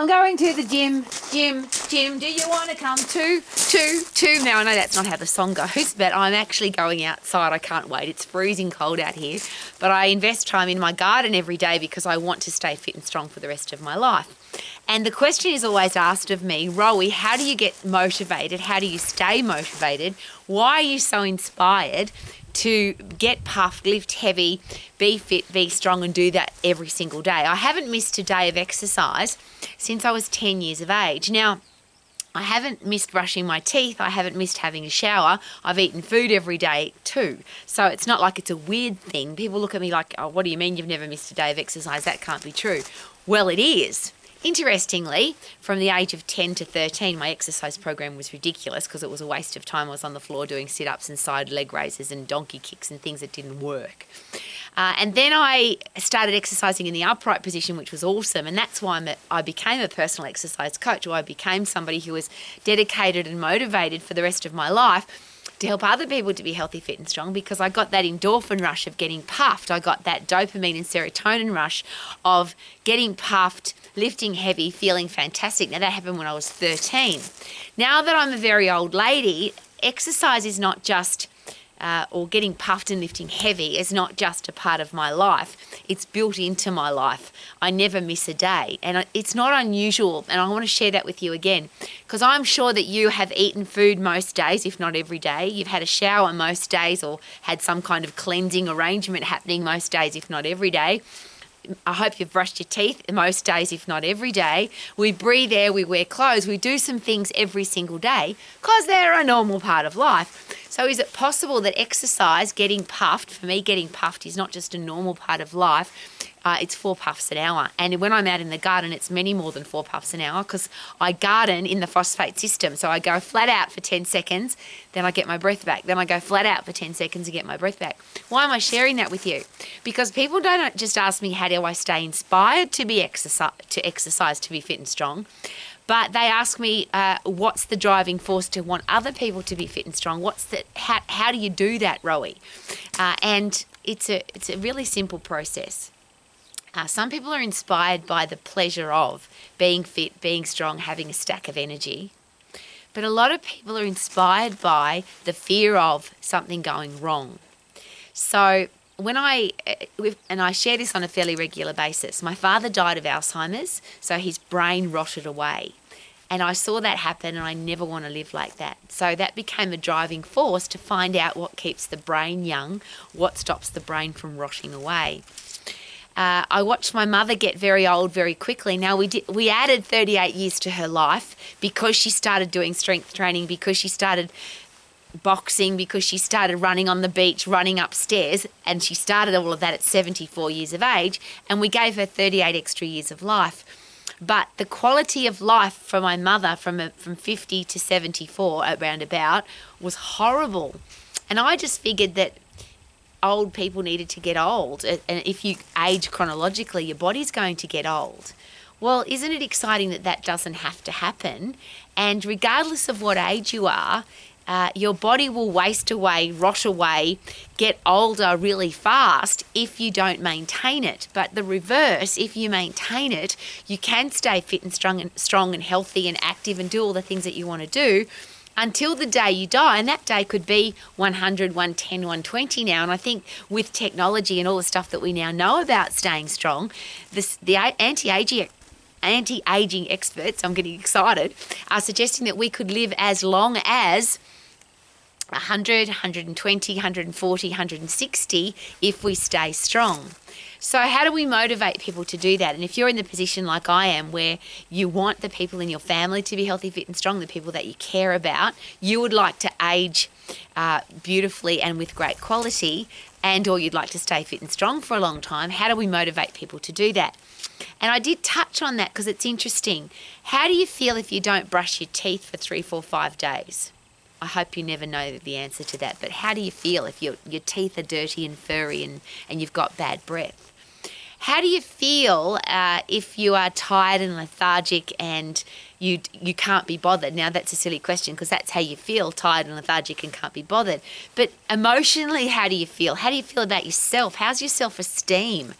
I'm going to the gym. Gym, do you want to come to? Now, I know that's not how the song goes, but I'm actually going outside. I can't wait. It's freezing cold out here. But I invest time in my garden every day because I want to stay fit and strong for the rest of my life. And the question is always asked of me, Rowie, how do you get motivated? How do you stay motivated? Why are you so inspired to get puffed, lift heavy, be fit, be strong, and do that every single day? I haven't missed a day of exercise since I was 10 years of age. Now, I haven't missed brushing my teeth. I haven't missed having a shower. I've eaten food every day too. So it's not like it's a weird thing. People look at me like, oh, what do you mean you've never missed a day of exercise? That can't be true. Well, it is. Interestingly, from the age of 10 to 13, my exercise program was ridiculous because it was a waste of time. I was on the floor doing sit-ups and side leg raises and donkey kicks and things that didn't work. And then I started exercising in the upright position, which was awesome. And that's why I became a personal exercise coach, or I became somebody who was dedicated and motivated for the rest of my life to help other people to be healthy, fit and strong, because I got that endorphin rush of getting puffed. I got that dopamine and serotonin rush of getting puffed, lifting heavy, feeling fantastic. Now, that happened when I was 13. Now that I'm a very old lady, exercise is not just, or getting puffed and lifting heavy is not just a part of my life. It's built into my life. I never miss a day. And it's not unusual. And I want to share that with you again, because I'm sure that you have eaten food most days, if not every day. You've had a shower most days, or had some kind of cleansing arrangement happening most days, if not every day. I hope you've brushed your teeth most days, if not every day. We breathe air, we wear clothes, we do some things every single day because they're a normal part of life. So is it possible that exercise, getting puffed, for me getting puffed is not just a normal part of life, it's 4 puffs an hour. And when I'm out in the garden, it's many more than 4 puffs an hour because I garden in the phosphate system. So I go flat out for 10 seconds, then I get my breath back. Then I go flat out for 10 seconds and get my breath back. Why am I sharing that with you? Because people don't just ask me, how do I stay inspired to be exercise, to be fit and strong? But they ask me, what's the driving force to want other people to be fit and strong? How do you do that, Rowie? And it's a really simple process. Some people are inspired by the pleasure of being fit, being strong, having a stack of energy. But a lot of people are inspired by the fear of something going wrong. So when I share this on a fairly regular basis, my father died of Alzheimer's, so his brain rotted away. And I saw that happen, and I never want to live like that. So that became a driving force to find out what keeps the brain young, what stops the brain from rotting away. I watched my mother get very old very quickly. Now, we added 38 years to her life because she started doing strength training, because she started boxing, because she started running on the beach, running upstairs, and she started all of that at 74 years of age, and we gave her 38 extra years of life. But the quality of life for my mother from 50 to 74 around about was horrible. And I just figured that old people needed to get old. And if you age chronologically, your body's going to get old. Well, isn't it exciting that that doesn't have to happen? And regardless of what age you are, your body will waste away, rot away, get older really fast if you don't maintain it. But the reverse, if you maintain it, you can stay fit and strong and healthy and active and do all the things that you want to do until the day you die. And that day could be 100, 110, 120 now. And I think with technology and all the stuff that we now know about staying strong, the anti-aging experts, I'm getting excited, are suggesting that we could live as long as 100, 120, 140, 160 if we stay strong. So how do we motivate people to do that? And if you're in the position like I am, where you want the people in your family to be healthy, fit and strong, the people that you care about, you would like to age beautifully and with great quality, or you'd like to stay fit and strong for a long time, how do we motivate people to do that? And I did touch on that because it's interesting. How do you feel if you don't brush your teeth for 3, 4, 5 days? I hope you never know the answer to that, but how do you feel if your teeth are dirty and furry and you've got bad breath? How do you feel if you are tired and lethargic and you can't be bothered? Now, that's a silly question because that's how you feel, tired and lethargic and can't be bothered. But emotionally, how do you feel? How do you feel about yourself? How's your self-esteem?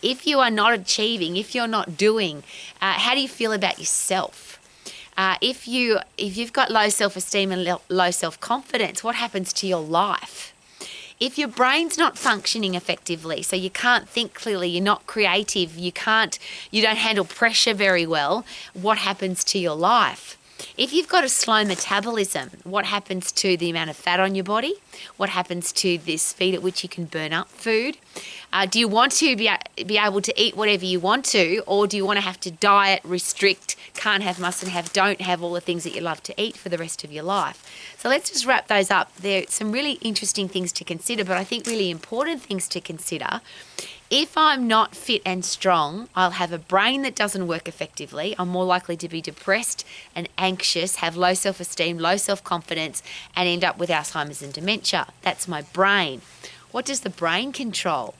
If you are not achieving, if you're not doing, how do you feel about yourself? If you've got low self-esteem and low self-confidence, what happens to your life? If your brain's not functioning effectively, so you can't think clearly, you're not creative, you don't handle pressure very well, what happens to your life? If you've got a slow metabolism, what happens to the amount of fat on your body? What happens to the speed at which you can burn up food? Do you want to be able to eat whatever you want to, or do you want to have to diet, restrict, can't have, mustn't have, don't have all the things that you love to eat for the rest of your life? So let's just wrap those up. There are some really interesting things to consider, but I think really important things to consider. If I'm not fit and strong, I'll have a brain that doesn't work effectively. I'm more likely to be depressed and anxious, have low self-esteem, low self-confidence, and end up with Alzheimer's and dementia. That's my brain. What does the brain control?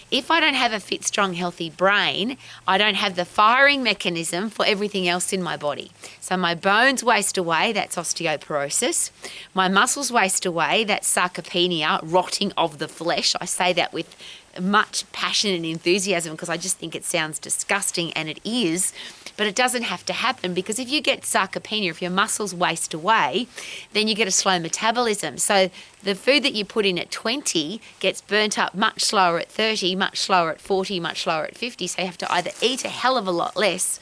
If I don't have a fit, strong, healthy brain, I don't have the firing mechanism for everything else in my body. So my bones waste away, that's osteoporosis. My muscles waste away, that's sarcopenia, rotting of the flesh. I say that with much passion and enthusiasm because I just think it sounds disgusting, and it is. But it doesn't have to happen, because if you get sarcopenia, if your muscles waste away, then you get a slow metabolism. So the food that you put in at 20 gets burnt up much slower at 30, much slower at 40, much slower at 50. So you have to either eat a hell of a lot less,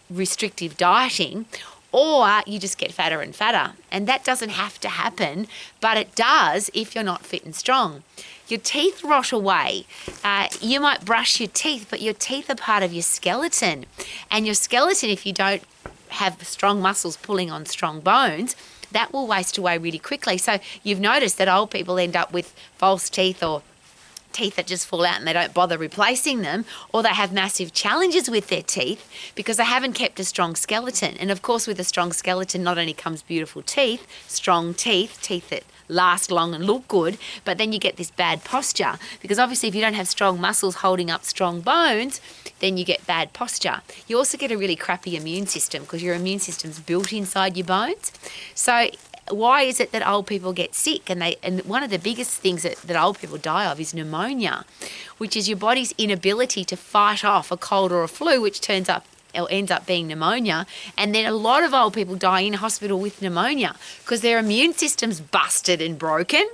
restrictive dieting, or you just get fatter and fatter. And that doesn't have to happen, but it does if you're not fit and strong. Your teeth rot away. You might brush your teeth, but your teeth are part of your skeleton. And your skeleton, if you don't have strong muscles pulling on strong bones, that will waste away really quickly. So you've noticed that old people end up with false teeth, or teeth that just fall out and they don't bother replacing them, or they have massive challenges with their teeth because they haven't kept a strong skeleton. And of course, with a strong skeleton not only comes beautiful teeth, strong teeth that last long and look good, but then you get this bad posture, because obviously if you don't have strong muscles holding up strong bones, then you get bad posture. You also get a really crappy immune system because your immune system's built inside your bones. So why is it that old people get sick? And one of the biggest things that old people die of is pneumonia, which is your body's inability to fight off a cold or a flu, which ends up being pneumonia. And then a lot of old people die in hospital with pneumonia because their immune system's busted and broken.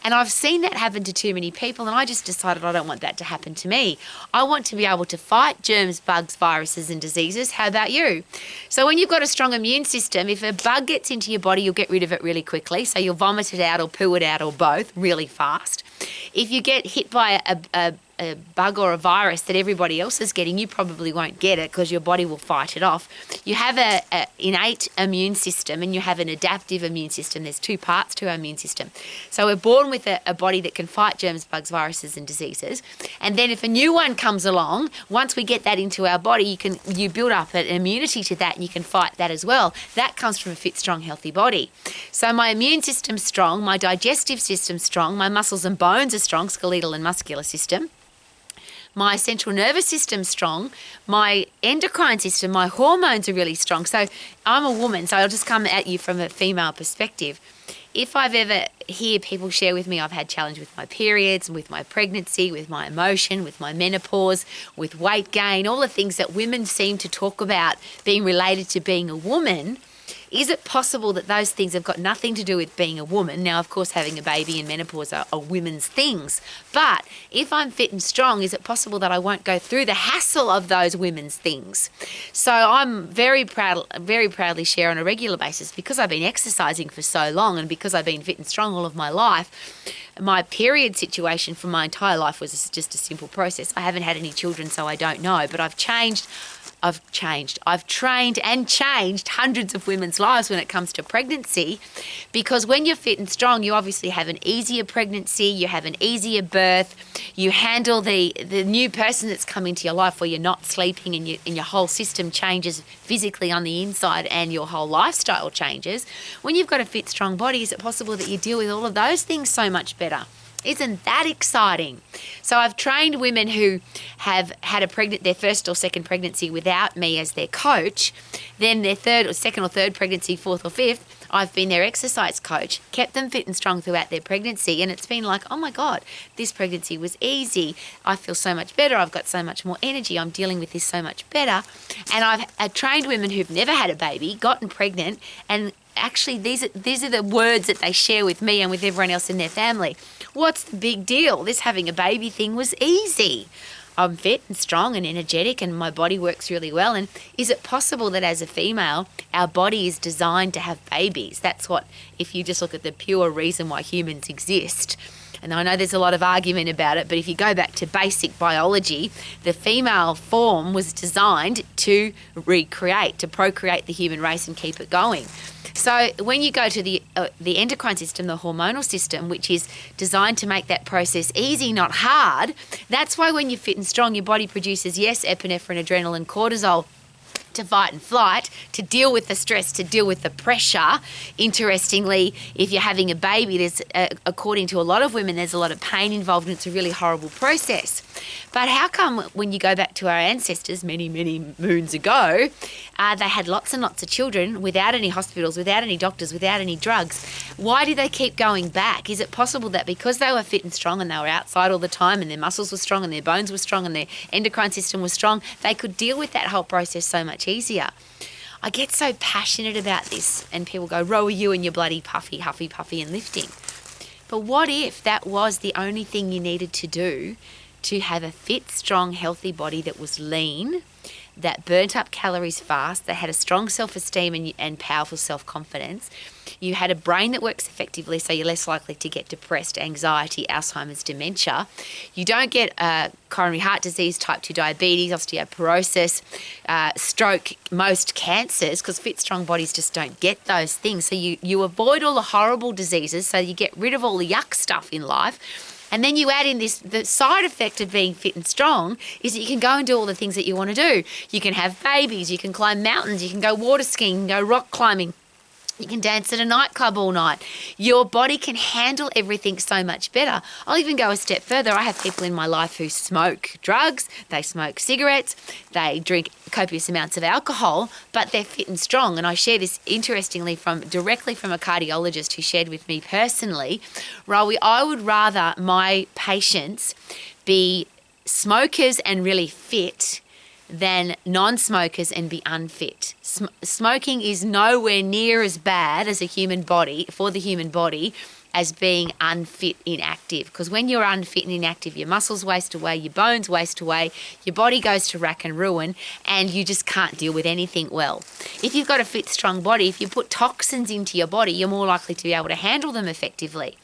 And I've seen that happen to too many people, and I just decided I don't want that to happen to me. I want to be able to fight germs, bugs, viruses and diseases. How about you? So when you've got a strong immune system, if a bug gets into your body, you'll get rid of it really quickly. So you'll vomit it out or poo it out or both really fast. If you get hit by a bug or a virus that everybody else is getting, you probably won't get it because your body will fight it off. You have an innate immune system and you have an adaptive immune system. There's two parts to our immune system. So we're born with a body that can fight germs, bugs, viruses and diseases. And then if a new one comes along, once we get that into our body, you build up an immunity to that and you can fight that as well. That comes from a fit, strong, healthy body. So my immune system's strong, my digestive system's strong, my muscles and bones are strong, skeletal and muscular system. My central nervous system's strong, my endocrine system, my hormones are really strong. So I'm a woman, so I'll just come at you from a female perspective. If I've ever hear people share with me, I've had challenge with my periods, with my pregnancy, with my emotion, with my menopause, with weight gain, all the things that women seem to talk about being related to being a woman. Is it possible that those things have got nothing to do with being a woman? Now, of course, having a baby and menopause are women's things. But if I'm fit and strong, is it possible that I won't go through the hassle of those women's things? So I'm very proudly share on a regular basis, because I've been exercising for so long and because I've been fit and strong all of my life. My period situation for my entire life was just a simple process. I haven't had any children, so I don't know, but I've trained and changed hundreds of women's lives when it comes to pregnancy, because when you're fit and strong, you obviously have an easier pregnancy, you have an easier birth, you handle the new person that's come into your life where you're not sleeping and your whole system changes physically on the inside and your whole lifestyle changes. When you've got a fit, strong body, is it possible that you deal with all of those things so much better? Isn't that exciting? So I've trained women who have had their first or second pregnancy without me as their coach. Then their second or third pregnancy, fourth or fifth, I've been their exercise coach, kept them fit and strong throughout their pregnancy. And it's been like, oh my God, this pregnancy was easy. I feel so much better. I've got so much more energy. I'm dealing with this so much better. And I've trained women who've never had a baby, gotten pregnant, and actually these are the words that they share with me and with everyone else in their family. What's the big deal? This having a baby thing was easy. I'm fit and strong and energetic and my body works really well. And is it possible that as a female, our body is designed to have babies? That's what, if you just look at the pure reason why humans exist. And I know there's a lot of argument about it, but if you go back to basic biology, the female form was designed to procreate the human race and keep it going. So when you go to the endocrine system, the hormonal system, which is designed to make that process easy, not hard, that's why when you're fit and strong, your body produces, yes, epinephrine, adrenaline, cortisol, to fight and flight, to deal with the stress, to deal with the pressure. Interestingly, if you're having a baby, there's, according to a lot of women, there's a lot of pain involved and it's a really horrible process. But how come when you go back to our ancestors many, many moons ago, they had lots and lots of children without any hospitals, without any doctors, without any drugs? Why do they keep going back? Is it possible that because they were fit and strong and they were outside all the time and their muscles were strong and their bones were strong and their endocrine system was strong, they could deal with that whole process so much easier? I get so passionate about this and people go, Rowie, you and your bloody puffy, huffy, puffy and lifting. But what if that was the only thing you needed to do to have a fit, strong, healthy body that was lean, that burnt up calories fast, that had a strong self-esteem and powerful self-confidence? You had a brain that works effectively, so you're less likely to get depressed, anxiety, Alzheimer's, dementia. You don't get coronary heart disease, type 2 diabetes, osteoporosis, stroke, most cancers, because fit, strong bodies just don't get those things. So you avoid all the horrible diseases, so you get rid of all the yuck stuff in life. And then you add in the side effect of being fit and strong is that you can go and do all the things that you want to do. You can have babies, you can climb mountains, you can go water skiing, you can go rock climbing. You can dance at a nightclub all night. Your body can handle everything so much better. I'll even go a step further. I have people in my life who smoke drugs, they smoke cigarettes, they drink copious amounts of alcohol, but they're fit and strong. And I share this interestingly directly from a cardiologist who shared with me personally, Rowie, I would rather my patients be smokers and really fit than non-smokers and be unfit. Smoking is nowhere near as bad as for the human body as being unfit, inactive. Because when you're unfit and inactive, your muscles waste away, your bones waste away, your body goes to rack and ruin, and you just can't deal with anything well. If you've got a fit, strong body, if you put toxins into your body, you're more likely to be able to handle them effectively.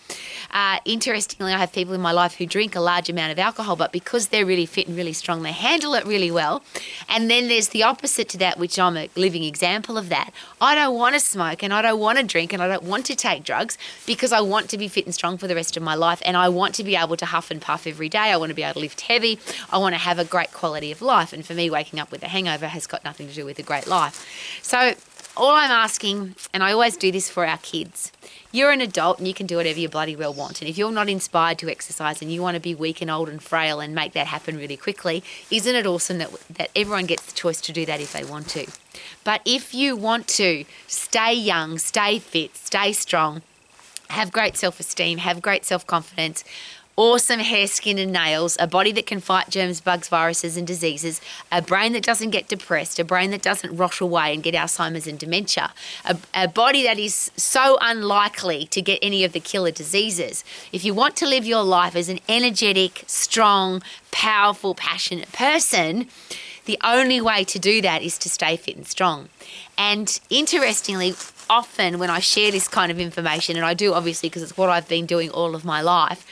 Interestingly, I have people in my life who drink a large amount of alcohol, but because they're really fit and really strong, they handle it really well. And then there's the opposite to that, which I'm a living example of that. I don't want to smoke and I don't want to drink and I don't want to take drugs because I want to be fit and strong for the rest of my life, and I want to be able to huff and puff every day. I want to be able to lift heavy. I want to have a great quality of life. And for me, waking up with a hangover has got nothing to do with a great life. So all I'm asking, and I always do this for our kids, you're an adult and you can do whatever you bloody well want. And if you're not inspired to exercise and you want to be weak and old and frail and make that happen really quickly, isn't it awesome that everyone gets the choice to do that if they want to? But if you want to stay young, stay fit, stay strong, have great self-esteem, have great self-confidence, awesome hair, skin and nails, a body that can fight germs, bugs, viruses and diseases, a brain that doesn't get depressed, a brain that doesn't rot away and get Alzheimer's and dementia, a body that is so unlikely to get any of the killer diseases. If you want to live your life as an energetic, strong, powerful, passionate person, the only way to do that is to stay fit and strong. And interestingly, often when I share this kind of information, and I do obviously because it's what I've been doing all of my life,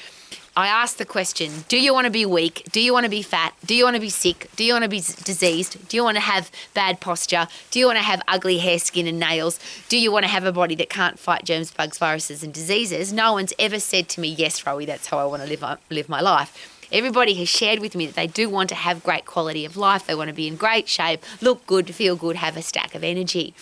I ask the question, do you want to be weak? Do you want to be fat? Do you want to be sick? Do you want to be diseased? Do you want to have bad posture? Do you want to have ugly hair, skin and nails? Do you want to have a body that can't fight germs, bugs, viruses and diseases? No one's ever said to me, yes, Rowie, that's how I want to live my life. Everybody has shared with me that they do want to have great quality of life. They want to be in great shape, look good, feel good, have a stack of energy.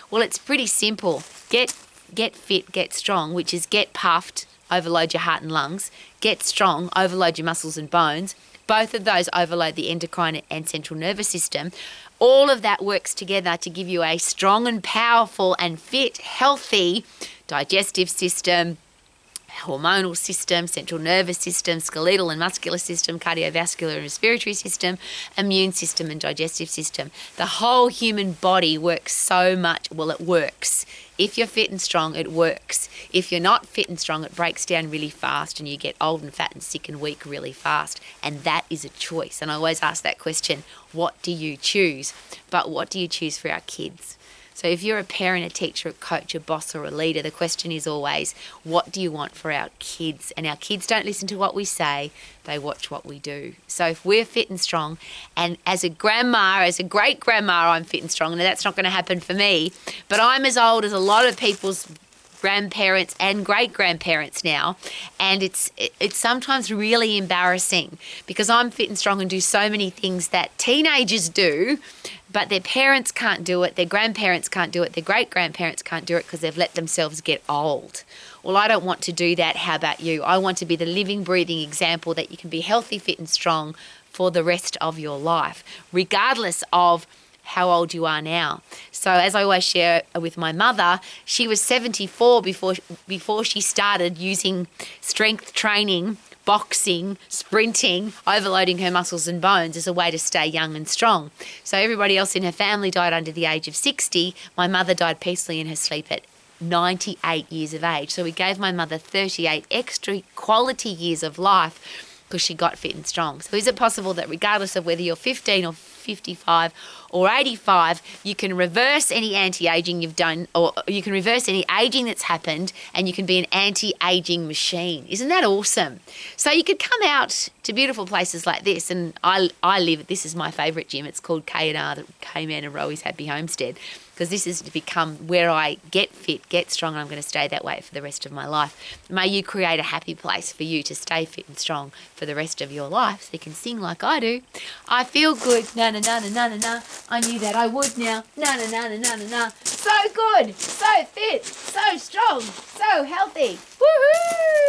Well, it's pretty simple. Get fit, get strong, which is get puffed, overload your heart and lungs. Get strong, overload your muscles and bones. Both of those overload the endocrine and central nervous system. All of that works together to give you a strong and powerful and fit, healthy digestive system, hormonal system, central nervous system, skeletal and muscular system, cardiovascular and respiratory system, immune system and digestive system. The whole human body works so much. Well, it works. If you're fit and strong, it works. If you're not fit and strong, it breaks down really fast and you get old and fat and sick and weak really fast. And that is a choice. And I always ask that question, what do you choose? But what do you choose for our kids? So if you're a parent, a teacher, a coach, a boss or a leader, the question is always, what do you want for our kids? And our kids don't listen to what we say, they watch what we do. So if we're fit and strong, and as a grandma, as a great grandma, I'm fit and strong, and that's not going to happen for me, but I'm as old as a lot of people's grandparents and great-grandparents now, and it's sometimes really embarrassing because I'm fit and strong and do so many things that teenagers do, but their parents can't do it, their grandparents can't do it, their great-grandparents can't do it because they've let themselves get old. Well, I don't want to do that. How about you? I want to be the living, breathing example that you can be healthy, fit and strong for the rest of your life, regardless of how old you are now. So as I always share with my mother, she was 74 before she started using strength training, boxing, sprinting, overloading her muscles and bones as a way to stay young and strong. So everybody else in her family died under the age of 60. My mother died peacefully in her sleep at 98 years of age. So we gave my mother 38 extra quality years of life because she got fit and strong. So is it possible that regardless of whether you're 15 or 55 or 85, you can reverse any anti-aging you've done, or you can reverse any aging that's happened, and you can be an anti-aging machine? Isn't that awesome? So you could come out to beautiful places like this, and I live, this is my favourite gym. It's called K&R, the K-Man and Rowie's Happy Homestead, because this is to become where I get fit, get strong, and I'm going to stay that way for the rest of my life. May you create a happy place for you to stay fit and strong for the rest of your life so you can sing like I do. I feel good, na-na-na-na-na-na-na. I knew that I would now, na-na-na-na-na-na-na. So good, so fit, so strong, so healthy. Woohoo!